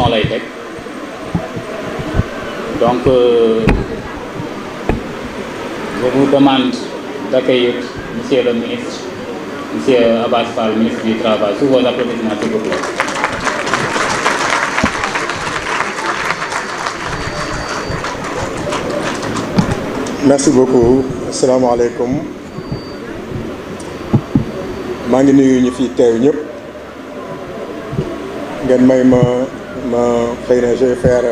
son lay teg donc je vous demande d'accueillir monsieur le ministre, monsieur Abass Fall, ministre du Travail, sous vos applaudissements s'il vous plaît. Merci beaucoup. Assalamu alaikum. maa ngi nuyu ñu fi teew ñëpp ngeen may ma xëy na je vais faire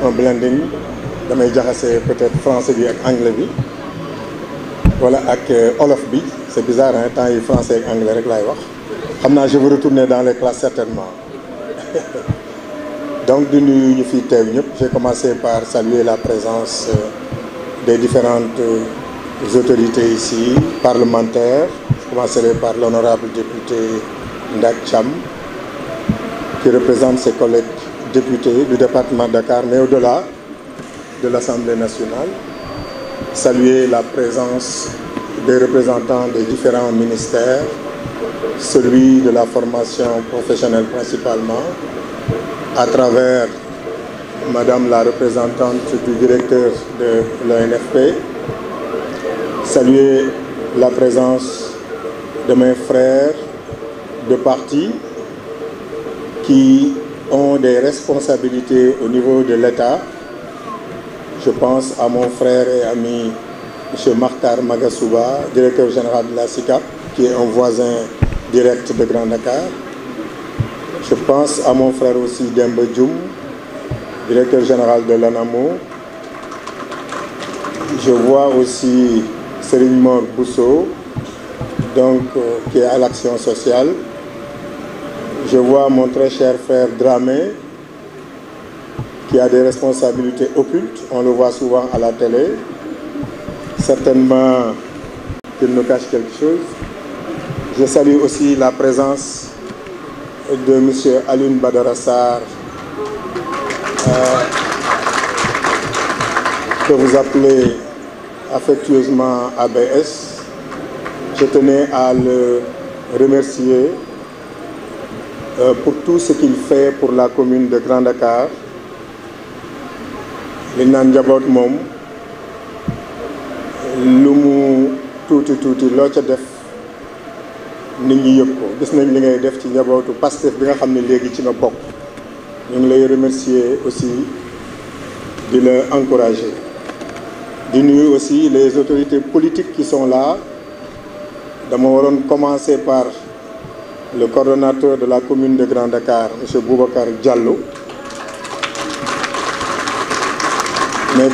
un blending damay jaxase peut-être français bi ak anglais bi wala ak olof bi c'est bizarre hein temps yi français ak anglais rek laay wax xam naa je vais retourner dans les classes certainement donc di nuyu ñu fi teew ñëpp j'ai commencé par saluer la présence des différentes autorités ici parlementaires. Je commencerai par l'honorable député Ndak Cham, qui représente ses collègues députés du département de Dakar, mais au-delà de l'Assemblée nationale. Saluer la présence des représentants des différents ministères, celui de la formation professionnelle principalement, à travers Madame la représentante du directeur de l'ONFP. Saluer la présence de mes frères de parti qui ont des responsabilités au niveau de l'État. Je pense à mon frère et ami M. Makhtar Magasuba, directeur général de la SICAP, qui est un voisin direct de Grand Dakar. Je pense à mon frère aussi Demba Dioum, directeur général de l'ANAMO. Je vois aussi Serigne Mor Bousso, donc qui est à l'action sociale. Je vois mon très cher frère Dramé, qui a des responsabilités occultes. On le voit souvent à la télé. Certainement qu'il nous cache quelque chose. Je salue aussi la présence de M. Alioune Badara Sarr, que vous appelez affectueusement ABS. Je tenais à le remercier pour tout ce qu'il fait pour la commune de Grand Dakar. li naan njaboot moom lu mu tuuti loo ca def nit ñi yëg ko gis nañ li ngay def ci njabootu Pastef bi nga xam ne léegi ci nga bokk ñu ngi lay remercier aussi di la encourager di nuyu aussi les autorités politiques qui sont là. dama waroon commencer par le coordonnateur de la commune de Grand Dakar M. Boubacar Diallo mais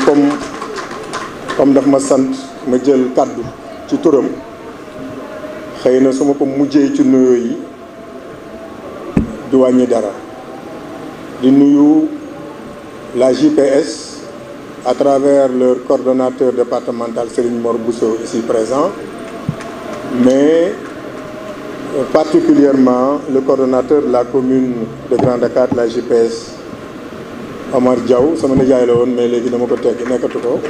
comme daf ma sant ma jël kàddu ci turam xëy na su ma ko mujjee ci nuyoo yi du wàññi dara di nuyu la JPS à travers leur coordonnateur départemental Serigne Mor Bousso ici présent, mais particulièrement le coordonnateur de la commune de Grand Dakar de la JPS Omar Diaw sama nijaay la woon mais léegi dama ko tegg nekkatu ko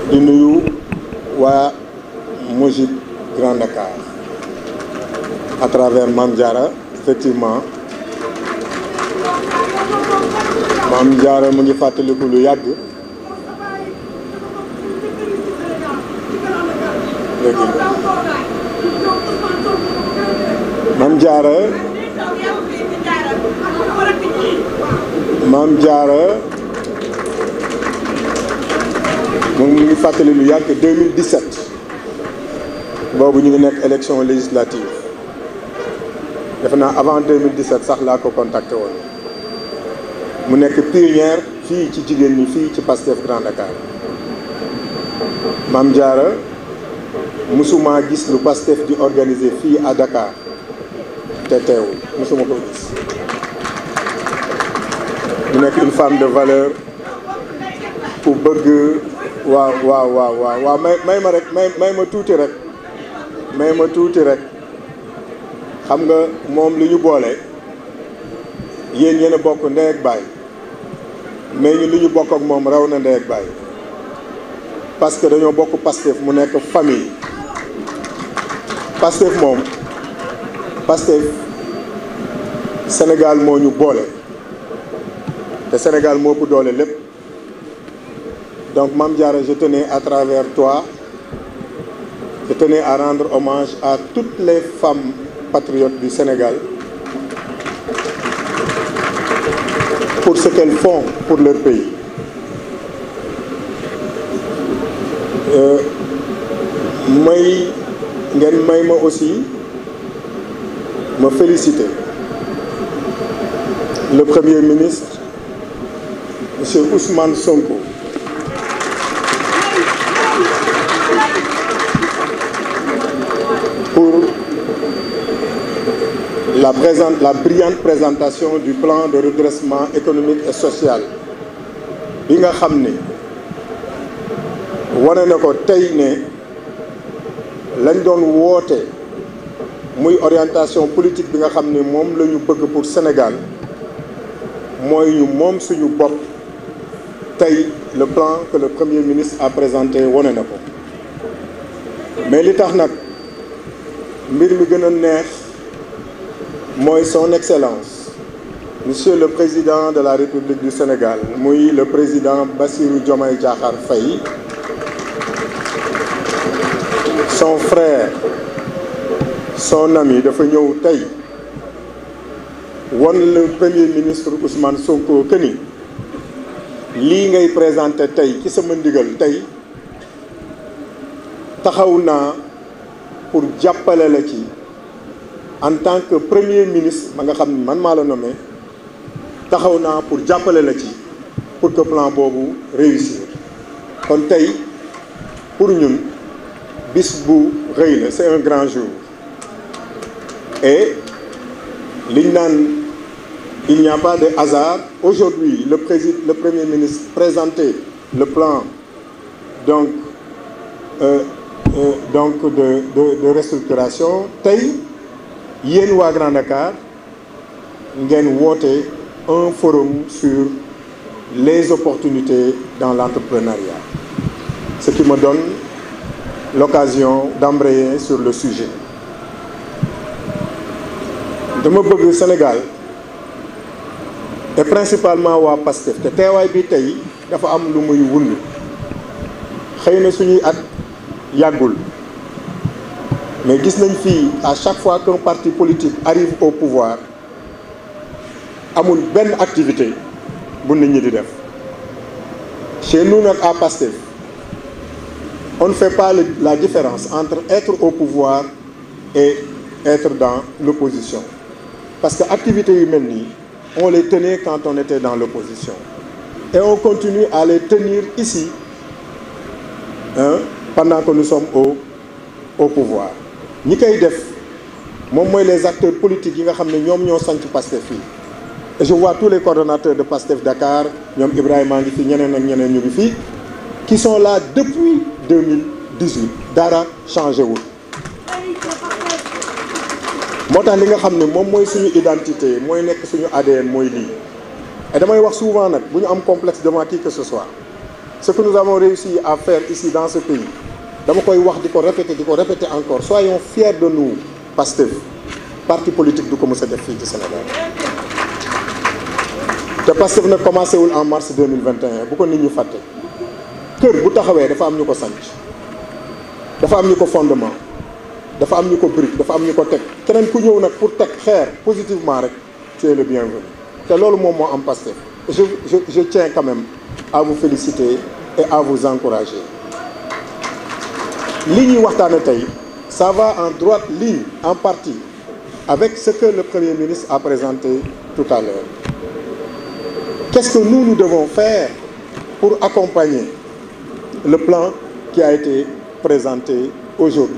di nuyu waa Mojib Grand Dakar à travers Mame Diarra. Effectivement Mame Diarra mu ngi fàttaliku lu yàgg léegi Mame Diarra mu ngi fàttali lu yàgg 2017 boobu ñu ngi nekk élection législative defe naa avant 2017 sax laa ko contacté woon mu nekk pionnière fii ci jigéen ñi fii ci Pastef Grand Dakar. Mame Diarra musuma gis lu Pastef di organiser fii à Dakar te teewul musuma ko gis mu nekk une femme de valeur ku bëgg waaw may ma rek may ma tuuti rek xam nga moom li ñu boole yéen yéen a bokk ndey ak baay mais ñu li ñu bokk ak moom raw na ndey ak baay parce que dañoo bokk Pastef mu nekk famille Pastef Sénégal moo ñu boole te Sénégal moo ëpp doole lépp. Donc Mame Diarra, je tenais à travers toi, je tenais à rendre hommage à toutes les femmes patriotes du Sénégal pour ce qu'elles font pour leur pays. May ma aussi me féliciter le Premier ministre, M. Ousmane Sonko, pour la brillante présentation du plan de redressement économique et social bi nga xam ne wane na ko tey ne lañ doon woote muy orientation politique bi nga xam ne moom la ñu bëgg pour Sénégal mooy ñu moom suñu bopp. Tey le plan que le Premier ministre a présenté wane na ko mais li tax nag mbir mi gën a neex mooy son excellence monsieur le président de la République du Sénégal muy le président Bassirou Diomaye Diakhar Faye, son frère son ami dafa ñëw tey won le Premier ministre Ousmane Sonko que ni lii ngay présenté tey ci sama ndigal tey taxaw naa pour jàppale la ci en tant que premier ministre ma nga xam ne man maa la nommé taxaw naa pour jàppale la ci pour que plan boobu réussir. kon tey pour ñun bis bu rëy la, c'est un grand jour et liñ naan il n'y a pas de hasard. Aujourd'hui, le Premier ministre présentait le plan de restructuration. Tey yéen waa Grand Dakar ngeen woote un forum sur les opportunités dans l'entrepreneuriat, ce qui me donne l'occasion d'embrayer sur le sujet. dama bëgg Sénégal et principalement waa Pastef te teewaay bi tey dafa am lu muy wund xëy na suñuy at yàggul mais gis nañ fii à chaque fois qu'un parti politique arrive au pouvoir amul benn activité bu nit ñi di def. Chez nous nag à Pastef on ne fait pas la différence entre être au pouvoir et être dans l'opposition, parce que activités yu mel nii on les tenait quand on était dans l'opposition et on continue à les tenir ici pendant que nous sommes au pouvoir. ñi koy def moom mooy les acteurs politiques yi nga xam ne ñoom ñoo sanc Pastef fii et je vois tous les coordonnateurs de Pastef Dakar ñoom Ibrahima ngi fi ñeneen ak ñeneen ñu ngi fii qui sont là depuis 2018 dara changé wul. moo tax li nga xam ne moom mooy suñu identité mooy nekk suñu ADN mooy lii et damay wax souvent nag bu ñu am complexe devant qui que ce soit ce que nous avons réussi à faire ici dans ce pays dama koy wax di ko répéter encore, soyons fiers de nous. Pastef parti politique du ko mës a def fii ci Sénégal te Pastef nag commencé wul en mars 2021 bu ko nit ñi fàtte. kër bu taxawee dafa am ñu ko sanc, dafa am ñu ko fondement, dafa am ñu ko brique, dafa am ñu ko teg. keneen ku ñëw nag pour teg xeer positivement rek tu es le bienvenu. te loolu moom moo am Pastef. Je tiens quand même à vous féliciter et à vous encourager. li ñuy waxtaane tey ça va en droite ligne en partie avec ce que le Premier ministre a présenté tout à l'heure. Qu'est-ce que nous devons faire pour accompagner le plan qui a été présenté aujourd'hui?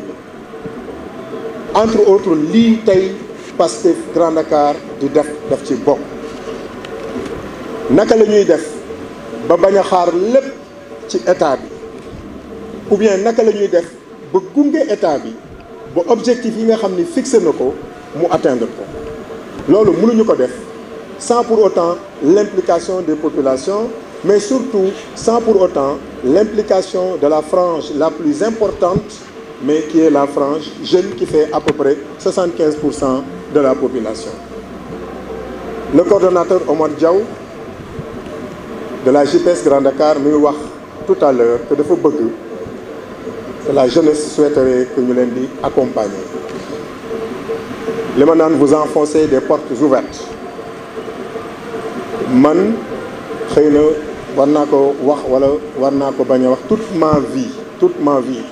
Entre autres lii tey Pastef Grand Dakar di def ci bokk. naka la ñuy def ba bañ a xaar lépp ci état bi, ou bien naka la ñuy def ba gunge état bi ba objectif yi nga xam ni fixé na ko mu atteindre ko. loolu mënuñu ko def sans pour autant l'implication des populations, mais surtout sans pour autant l'implication de la frange la plus importante, mais qui est la frange jeune qui fait à peu près 75% de la population. Le coordonnateur Omar Diaw de la JPS Grand Dakar mi ngi wax tout à l'heure que dafa bëgg que la jeunesse souhaiterait que ñu leen di accompagner. li ma naan vous enfoncez des portes ouvertes man xëy na war naa ko wax wala war naa ko bañ a wax toute ma vie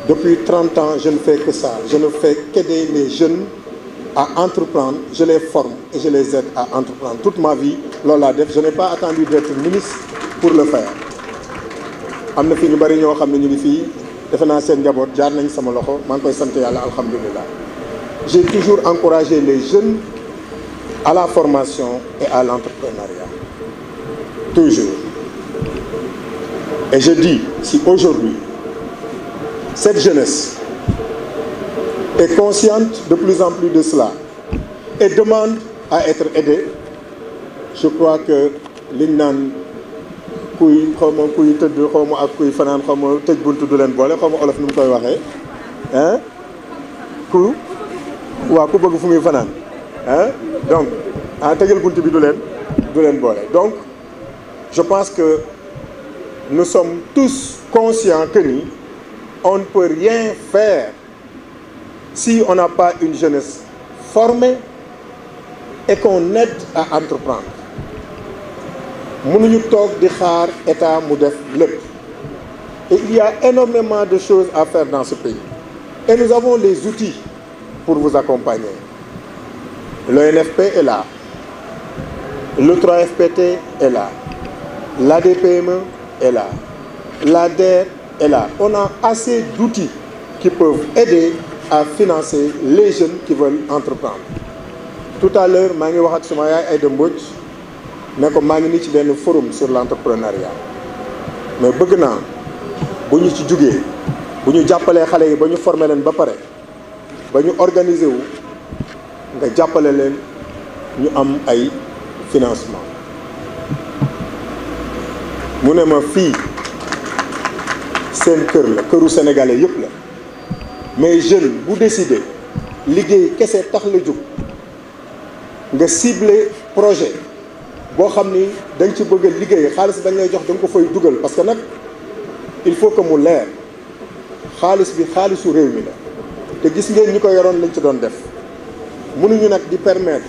depuis 30 ans je ne fais que ça, je ne fais qu'aider les jeunes à entreprendre, je les forme et je les aide à entreprendre toute ma vie loolu laa def. Je n'ai pas attendu d'être ministre pour le faire. am na fi ñu bari ñoo xam ne ñu ngi fii defe naa seen njaboot jaar nañ sama loxo maa ngi koy sant yàlla alhamdulilah. J'ai toujours encouragé les jeunes à la formation et à l'entrepreneuriat. Toujours. Et je dis, si aujourd'hui, cette jeunesse est consciente de plus en plus de cela et demande à être aidée, je crois que liñ naan kuy xaw ma kuy tëdd xaw ma ak kuy fanaan xaw ma tëj buntu du leen boole xaw ma olof nu mu koy waxee ah ku bëgg fu muy fanaan donc tëjal buntu bi du leen boole. Donc je pense que nous sommes tous conscients que ni on ne peut rien faire si on n'a pas une jeunesse formée et qu'on aide à entreprendre. Mënuñu toog di xaar état mu def lépp. Et il y a énormément de choses à faire dans ce pays. Et nous avons les outils pour vous accompagner. L'ONFP est là. Le 3FPT est là. L'ADPME est là. L'ADER est là. On a assez d'outils qui peuvent aider à financer les jeunes qui veulent entreprendre. Tout à l'heure, maa ngi wax ak suma yaay Aïda Mbodj ne ko maa ngi nii ci benn forum sur l'entrepreneuriat. Mais bëgg naa bu ñu ci jugee bu ñu jàppalee xale yi ba ñu former leen ba pare ba ñu organiser wu nga jàppale leen ñu am ay financement. Mu ne ma fii seen kër la këru sénégalais yëpp la mais jeune bu décider liggéey kese tax la jóg nga cibler projet boo xam ni dañ ci bëgg a liggéey xaalis dañ lay jox da nga ko fay dugal parce que nag il faut que mu leer xaalis bi xaalisu réew mi la te gis ngeen ñi ko yoroon lañ ci doon def mënuñu nag di permettre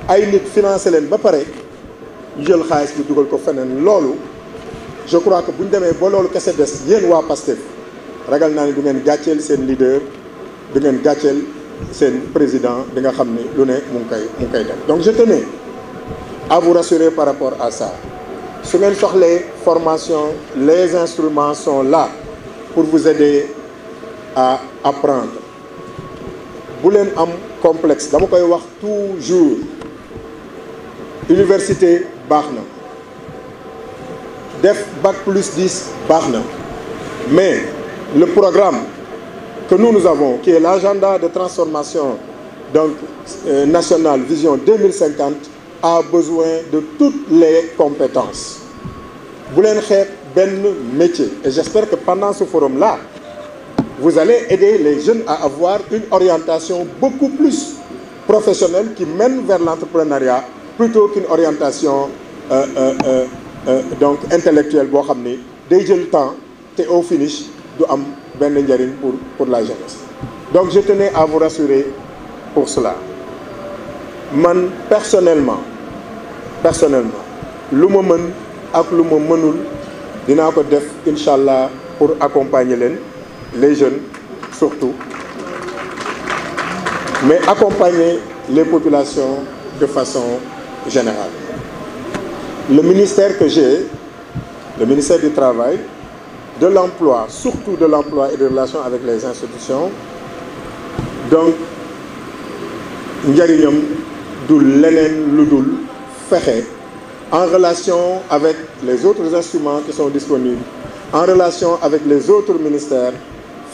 ay nit financer leen ba pare ñu jël xaalis bi dugal ko feneen. Loolu je crois que bu ñu demee ba loolu kese des yéen waa Pastef ragal naa ni du ngeen gàcceel seen leader du ngeen gàcceel seen président bi nga xam ni lu ne mu ngi koy def. Donc je tenais à vous rassurer par rapport à ça. Su ngeen soxlee formation, les instruments sont là pour vous aider à apprendre. Bu leen am complexe dama koy wax toujours. Université baax na def bac plus 10 baax na mais le programme que nous avons qui est l'agenda de transformation donc nationale vision 2050 a besoin de toutes les compétences. Bu leen xeeb benn métier et j'espère que pendant ce forum-là vous allez aider les jeunes à avoir une orientation beaucoup plus professionnelle qui mène vers l'entrepreneuriat plutôt qu'une orientation donc intellectuelle boo xam ni day jël temps te au finish du am benn njariñ pour la jeunesse. Donc je tenais à vous rassurer pour cela. Man personnellement lu ma mën ak lu ma mënul dinaa ko def incha allah pour accompagner leen les jeunes surtout mais accompagner les populations de façon générale. Le ministère que j'ai, le ministère du Travail, de l'Emploi, surtout de l'Emploi et des relations avec les institutions, donc njariñam du leneen lu dul fexe en relation avec les autres instruments qui sont disponibles, en relation avec les autres ministères,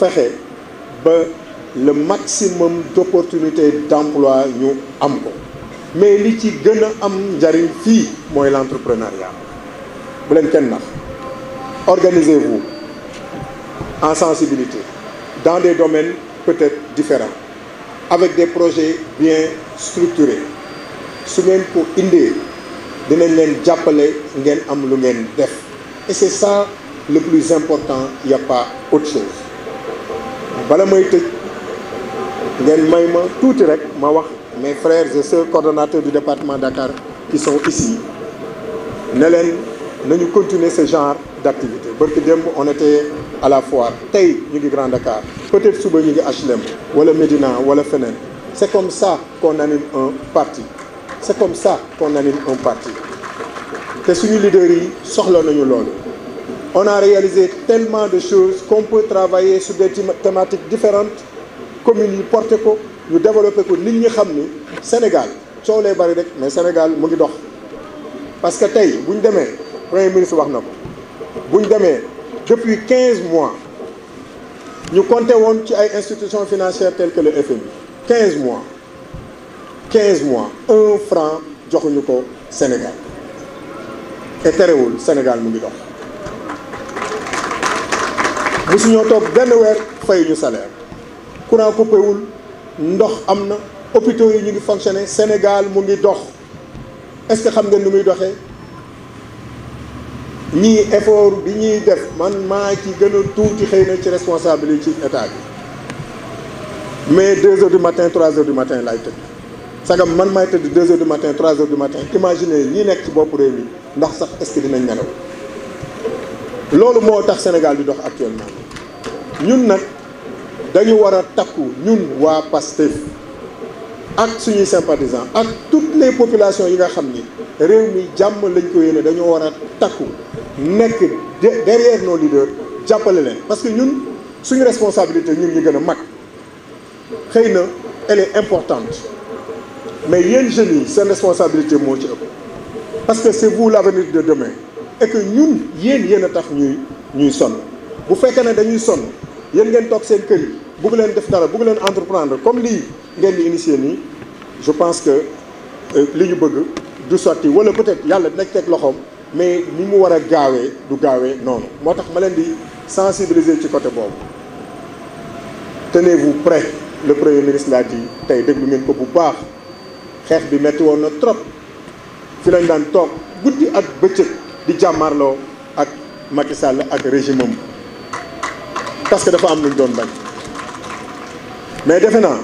fexe ba le maximum d'opportunités d'emploi ñu am ko. Mais li ci gën a am njariñ fii mooy l'entrepreneuriat. Bu leen kenn nax. Organisez-vous en sensibilité dans des domaines peut-être différents avec des projets bien structurés. su ngeen ko indee dinañ leen jàppale ngeen am lu ngeen def et c'est ça le plus important, il n'y a pas autre chose. Bala may tëj ngeen may ma tuuti rek ma wax mes frères et sœurs coordonnateurs du département Dakar qui sont ici ne leen nañu continuer ce genre d'activité. Barki démb on était à la foire tey ñu ngi Grand Dakar peut-être suba ñu ngi HLM wala Médina wala feneen. C'est comme ça qu'on anime un parti. C'est comme ça qu'on anime un parti. te suñu leaders yi soxla nañu loolu. On a réalisé tellement de choses qu'on peut travailler sur des thématiques différentes communes yi porté ko ñu développé ko nit ñi xam ni Sénégal coow lay bari rek mais Sénégal mu ngi dox. Parce que tey bu ñu demee premier ministre wax na ko bu ñu demee depuis 15 mois ñu compté woon ci ay institutions financières telles que le FMI 15 mois 1 franc joxuñu ko Sénégal te terewul Sénégal mu ngi dox. musu ñoo toog benn weer fay ñu salaire courant coupé wul ndox am na hôpitaux yi ñu ngi fonctionner Sénégal mu ngi dox est-ce que xam ngeen nu muy doxee ñii effort bi ñuy def man maa ci gën a tuuti xëy na ci responsabilité ci état bi mais 2 heures du matin 3 heures du matin laay tëdd sagam man maay tëdd 2 heures du matin 3 heures du matin imaginez ñi nekk ci bopp réew mi ndax sax est-ce que dinañ nelaw loolu moo tax Sénégal di dox actuellement ñun nag dañu war a takku ñun waa PASTEF ak suñuy sympathisants ak toutes les populations yi nga xam ni réew mi jàmm lañ ko yéene dañoo war a takku nekk derrière nos leaders jàppale leen parce que ñun suñu responsabilité ñun ñu gën a mag xëy na elle est importante mais yéen jeunes yi seen responsabilité moo ci ëpp parce que c'est vous l'avenir de demain et que ñun yéen a tax ñuy sonn bu fekkee ne dañuy sonn yéen ngeen toog seen kër yi bëgg leen def dara bëgg leen entreprendre comme lii ngeen di initier nii je pense que li ñu bëgg du sotti wala peut-être yàlla dina teg loxoom mais ni mu war a gaawee du gaawee noonu moo tax ma leen di sensibiliser ci côté boobu. Tenez-vous prêts, le premier ministre l'a dit tey déglu ngeen ko bu baax xeex bi metti woon na trop fi lañ daan toog guddi ak bëccëg di jàmmarloo ak Macky Sall ak régime am parce que dafa am lu ñu doon bañ mais defe naa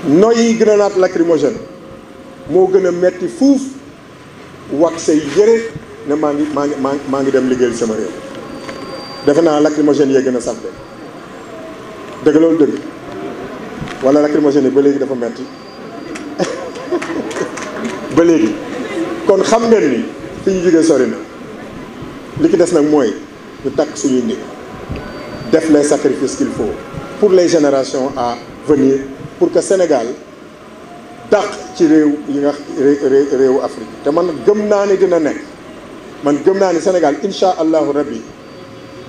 noyyi grenade lacrymogène moo gën a metti fuuf wax say yëre ne maa ngi dem liggéeyal sama réew defe naa lacrymogène yee gën a sàppe dëgg loolu dëgg wala lacrymogène yi ba léegi dafa metti ba léegi kon xam ngeen ni fi ñu jógee sori na li ki des nag mooy ñu takk suñuy nit def les sacrifices qu'il faut pour les générations à venir pour que Sénégal dàq ci réew yi nga réewu Afrique te man gëm naa ni dina nekk man gëm naa ni Sénégal incha allahu rabbi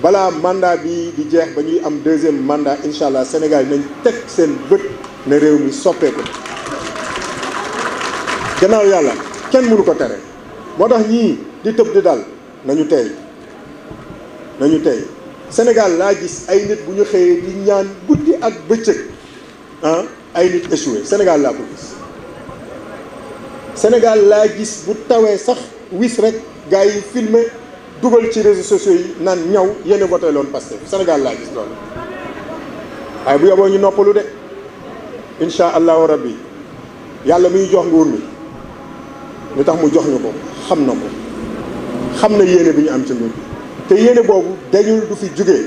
balaa mandat bi di jeex ba ñuy am 2e mandat incha allah Sénégal nañ teg seen bët ne réew mi soppeeku gannaaw yàlla kenn mënu ko tere moo tax ñii di tëb di dal nañu tey Sénégal laa gis ay nit bu ñu xëyee di ñaan guddi ak bëccëg ay nit échoué Sénégal laa ko gis Sénégal laa gis bu tawee sax wis rek gars yi filmé dugal ci réseaux sociaux yi naan ñaw yéen a voté loon Pastef Sénégal laa gis loolu waaye bu yoboo ñu noppalu de incha allahu rabbi yàlla muy jox nguur mi li tax mu jox ñu ko xam na yéene bi ñu am ci nguur te yéene boobu dañul du fi jugee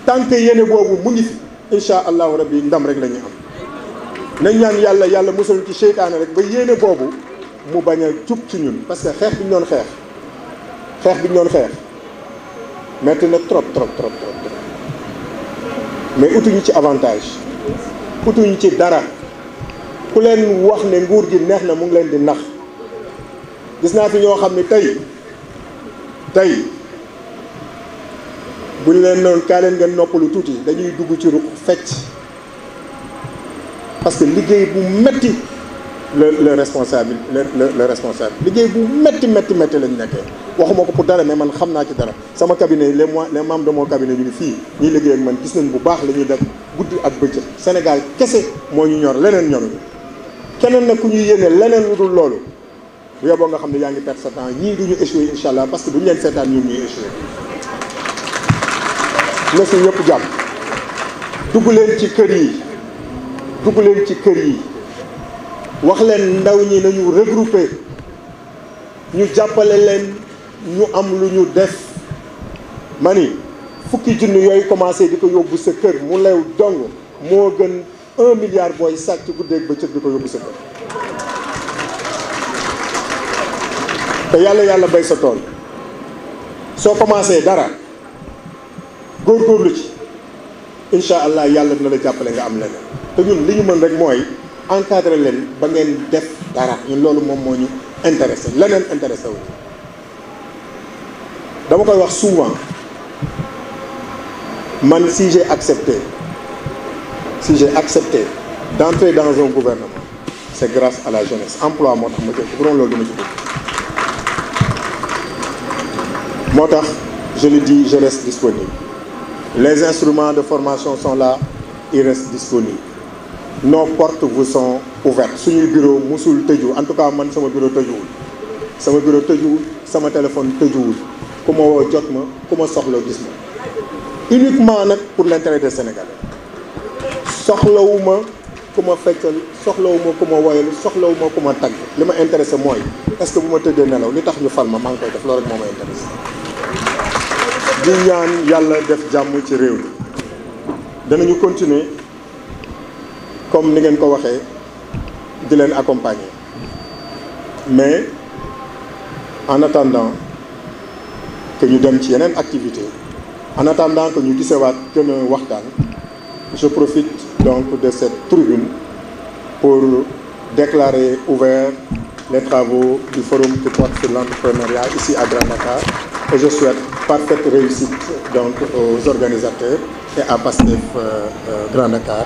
tant que yéene boobu mu ngi fi incha allahu rabbi ndam rek la ñuy am nañ ñaan yàlla musal ci seytaane rek ba yéene boobu mu bañ a jub ci ñun parce que xeex bi ñu doon xeex metti na trop mais utuñu ci avantage utuñu ci dara ku leen wax ne nguur gi neex na mu ngi leen di nax gis naa fi ñoo xam ne tey buñ leen noonu kaa leen ngeen noppalu tuuti dañuy dugg ci ruq fecc parce que liggéey bu metti le responsable liggéey bu metti lañ nekkee waxuma ko pour dara mais man xam naa ci dara sama cabinet les membres de mon cabinet ñu ngi fii ñuy liggéey ak man gis nañ bu baax la ñuy def guddi ak bëccëg Sénégal kese moo ñu ñor leneen ñoruñu keneen nag ku ñuy yéene leneen lu dul loolu bu yeboo nga xam ne yaa ngi perdre sa temps ñii du ñu échoué incha allah parce que duñu leen seetaan ñun ñuy échoué. na si ñëpp jàpp dugg leen ci kër yi dugg leen ci kër yi wax leen ndaw ñi nañu regrouper ñu jàppale leen ñu am lu ñu def ma ni fukki junni yooyu commencé di ko yóbbu sa kër mu lew dong moo gën 1 milliard booy sàcc guddeeg bëccëg di ko yóbbu sa kër te yàlla bay sa tool soo commencé dara góorgóorlu ci incha allah yàlla dina la jàppale nga am leneen te ñun li ñu mën rek mooy encadrer leen ba ngeen def dara ñun loolu moom moo ñu intéressé leneen intéressé wu dama koy wax souvent man si j'ai accepté d'entrer dans un gouvernement c'est grâce à la jeunesse emploi moo tax ma jël bu doon loolu dama ci bëgg moo tax je le dis je reste disponible les instruments de formation sont là ils restent disponibles nos portes vous sont ouvertes suñuy bureau musul tëju en tout cas man sama bureau tëjuwul sama téléphone tëjuwul ku ma woo jot ma ku ma soxla gis ma uniquement nag pour l'intérêt des Sénégalais soxlawuma ku ma feccal soxlawuma ku ma woyal soxlawuma ku ma tagg li ma intéressé mooy est-ce que bu ma tëddee nelaw li tax ñu fal ma maa ngi koy def loolu rek moo ma intéressé di ñaan yàlla def jàmm ci réew mi danañu continuer comme ni ngeen ko waxee di leen accompagner mais en attendant que ñu dem ci yeneen activité en attendant que ñu gisewaat gën a waxtaan je profite donc de cette tribune pour déclarer ouvert les travaux du forum qui porte sur l'entrepreneuriat ici à Grand Dakar et je souhaite parfaite réussite donc aux organisateurs et à Pastef Grand Dakar.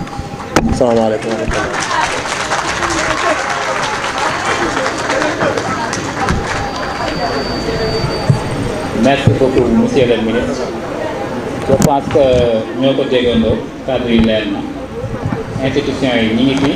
Salam alaikum wa rahmatullah. Merci beaucoup monsieur le ministre. Je pense que ñoo ko déggandoo kàddu yi leer na institution yi ñi ngi fi